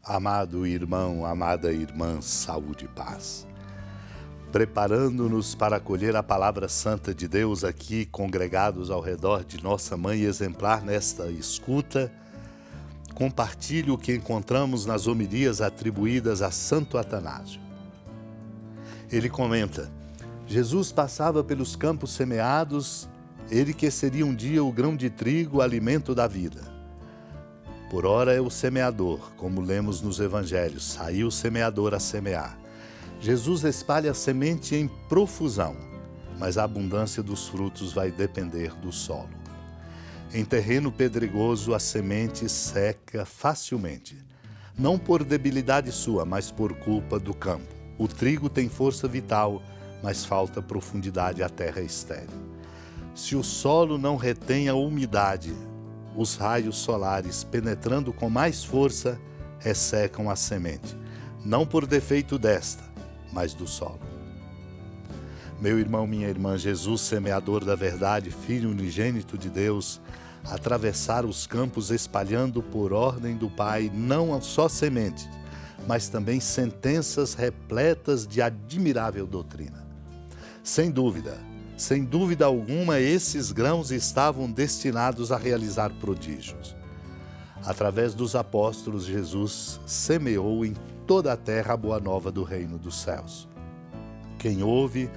Amado irmão, amada irmã, saúde e paz. Preparando-nos para acolher a palavra santa de Deus aqui, congregados ao redor de nossa mãe exemplar nesta escuta, compartilho o que encontramos nas homilias atribuídas a Santo Atanásio. Ele comenta: Jesus passava pelos campos semeados, ele que seria um dia o grão de trigo, alimento da vida. Por ora é o semeador, como lemos nos evangelhos, saiu o semeador a semear. Jesus espalha a semente em profusão, mas a abundância dos frutos vai depender do solo. Em terreno pedregoso, a semente seca facilmente, não por debilidade sua, mas por culpa do campo. O trigo tem força vital, mas falta profundidade, a terra é estéril. Se o solo não retém a umidade, os raios solares, penetrando com mais força, ressecam a semente, não por defeito desta, mas do solo. Meu irmão, minha irmã, Jesus, semeador da verdade, Filho unigênito de Deus, atravessar os campos espalhando por ordem do Pai não só sementes, mas também sentenças repletas de admirável doutrina. Sem dúvida alguma, esses grãos estavam destinados a realizar prodígios. Através dos apóstolos, Jesus semeou em toda a terra a boa nova do reino dos céus. Quem ouve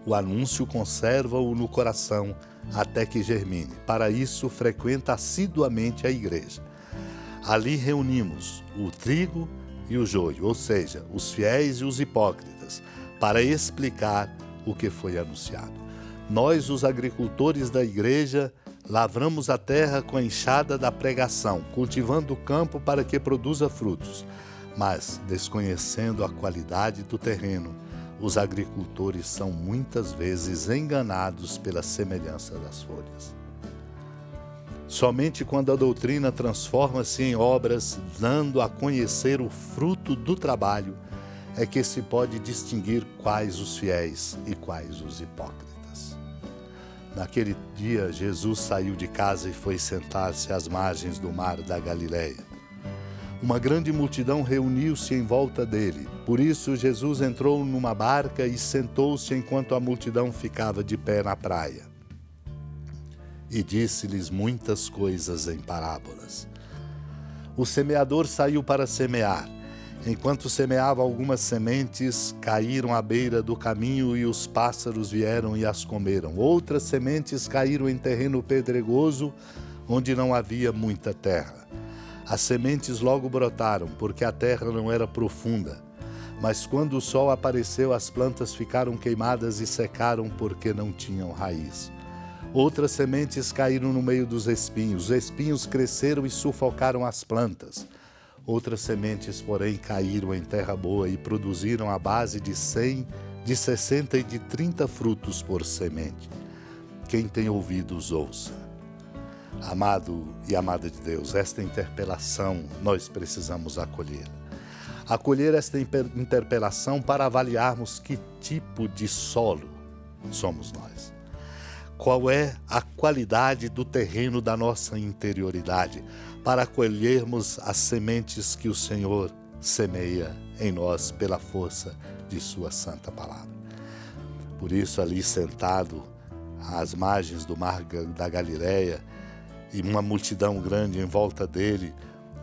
o anúncio conserva-o no coração até que germine. Para isso, frequenta assiduamente a igreja. Ali reunimos o trigo e o joio, ou seja, os fiéis e os hipócritas, para explicar o que foi anunciado. Nós, os agricultores da igreja, lavramos a terra com a enxada da pregação, cultivando o campo para que produza frutos. Mas, desconhecendo a qualidade do terreno, os agricultores são muitas vezes enganados pela semelhança das folhas. Somente quando a doutrina transforma-se em obras, dando a conhecer o fruto do trabalho, é que se pode distinguir quais os fiéis e quais os hipócritas. Naquele dia, Jesus saiu de casa e foi sentar-se às margens do mar da Galileia. Uma grande multidão reuniu-se em volta dele. Por isso, Jesus entrou numa barca e sentou-se enquanto a multidão ficava de pé na praia. E disse-lhes muitas coisas em parábolas. O semeador saiu para semear. Enquanto semeava, algumas sementes caíram à beira do caminho e os pássaros vieram e as comeram. Outras sementes caíram em terreno pedregoso, onde não havia muita terra. As sementes logo brotaram, porque a terra não era profunda. Mas quando o sol apareceu, as plantas ficaram queimadas e secaram porque não tinham raiz. Outras sementes caíram no meio dos espinhos. Os espinhos cresceram e sufocaram as plantas. Outras sementes, porém, caíram em terra boa e produziram a base de 100, de 60 e de 30 frutos por semente. Quem tem ouvidos, ouça. Amado e amada de Deus, esta interpelação nós precisamos acolher. Acolher esta interpelação para avaliarmos que tipo de solo somos nós. Qual é a qualidade do terreno da nossa interioridade, para colhermos as sementes que o Senhor semeia em nós pela força de sua santa palavra. Por isso, ali sentado às margens do mar da Galileia e uma multidão grande em volta dele,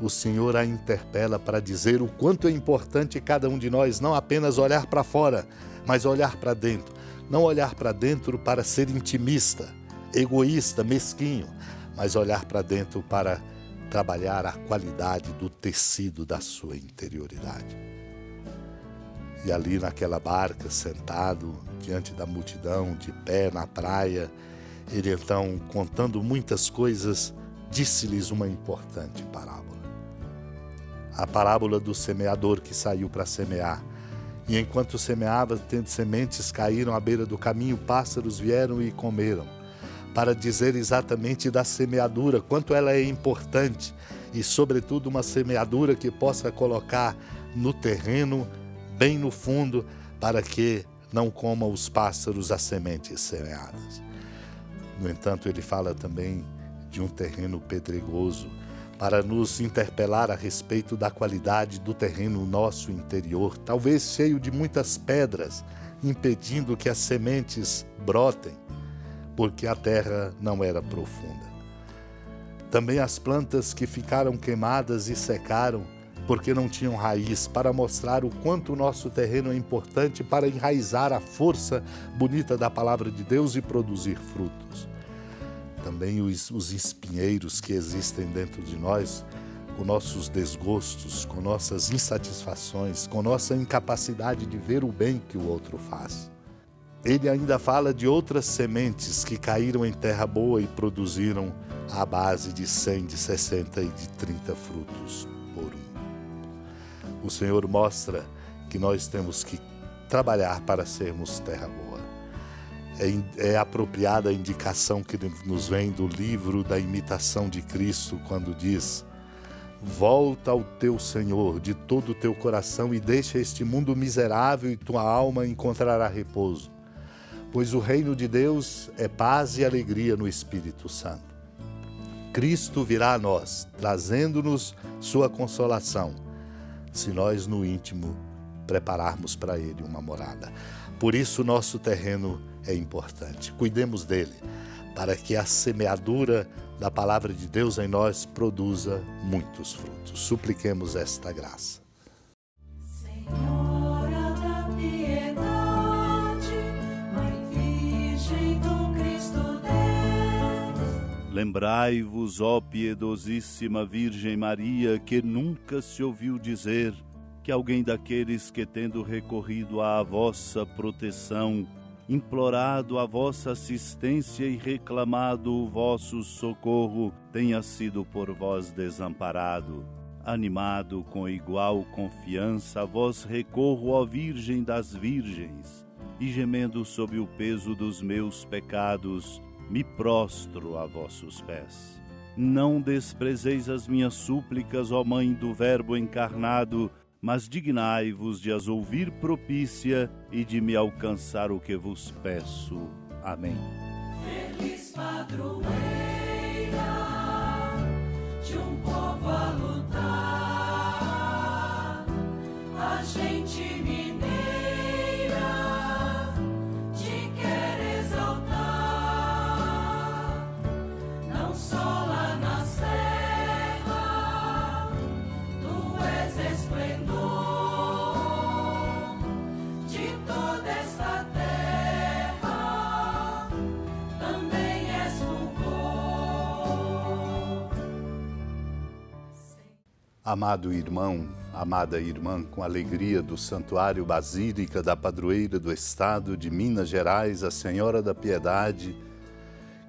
o Senhor a interpela para dizer o quanto é importante cada um de nós não apenas olhar para fora, mas olhar para dentro. Não olhar para dentro para ser intimista, egoísta, mesquinho, mas olhar para dentro para trabalhar a qualidade do tecido da sua interioridade. E ali naquela barca, sentado diante da multidão, de pé na praia, ele então, contando muitas coisas, disse-lhes uma importante parábola. A parábola do semeador que saiu para semear. E enquanto semeava, tendo sementes caíram à beira do caminho, pássaros vieram e comeram. Para dizer exatamente da semeadura, quanto ela é importante e, sobretudo, uma semeadura que possa colocar no terreno, bem no fundo, para que não comam os pássaros as sementes semeadas. No entanto, ele fala também de um terreno pedregoso, para nos interpelar a respeito da qualidade do terreno nosso interior, talvez cheio de muitas pedras, impedindo que as sementes brotem, porque a terra não era profunda. Também as plantas que ficaram queimadas e secaram, porque não tinham raiz, para mostrar o quanto o nosso terreno é importante para enraizar a força bonita da palavra de Deus e produzir frutos. Também os espinheiros que existem dentro de nós, com nossos desgostos, com nossas insatisfações, com nossa incapacidade de ver o bem que o outro faz. Ele ainda fala de outras sementes que caíram em terra boa e produziram à base de 100, de 60 e de 30 frutos por um. O Senhor mostra que nós temos que trabalhar para sermos terra boa. É apropriada a indicação que nos vem do livro da imitação de Cristo, quando diz: volta ao teu Senhor de todo o teu coração e deixa este mundo miserável e tua alma encontrará repouso. Pois o reino de Deus é paz e alegria no Espírito Santo. Cristo virá a nós, trazendo-nos sua consolação, se nós no íntimo prepararmos para Ele uma morada. Por isso nosso terreno é importante. Cuidemos dele, para que a semeadura da palavra de Deus em nós produza muitos frutos. Supliquemos esta graça. Senhora da piedade, Mãe Virgem do Cristo Deus. Lembrai-vos, ó piedosíssima Virgem Maria, que nunca se ouviu dizer que alguém daqueles que, tendo recorrido à vossa proteção, implorado a vossa assistência e reclamado o vosso socorro, tenha sido por vós desamparado. Animado com igual confiança, a vós recorro, ó Virgem das Virgens, e gemendo sob o peso dos meus pecados, me prostro a vossos pés. Não desprezeis as minhas súplicas, ó Mãe do Verbo encarnado, mas dignai-vos de as ouvir propícia e de me alcançar o que vos peço. Amém. Feliz padroeira de um povo a lutar, a gente mineira te quer exaltar, não só lá na serra, tu és esplendor de toda esta terra, também és fulgor. Amado irmão, amada irmã, com alegria do Santuário Basílica da Padroeira do Estado de Minas Gerais, a Senhora da Piedade,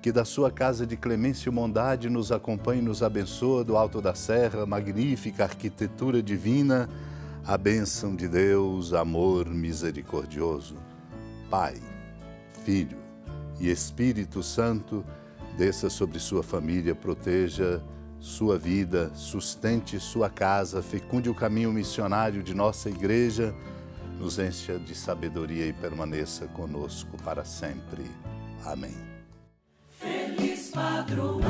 que da sua casa de clemência e bondade nos acompanhe e nos abençoa do alto da serra, magnífica arquitetura divina, a bênção de Deus, amor misericordioso. Pai, Filho e Espírito Santo, desça sobre sua família, proteja sua vida, sustente sua casa, fecunde o caminho missionário de nossa igreja, nos encha de sabedoria e permaneça conosco para sempre. Amém. Feliz padroeira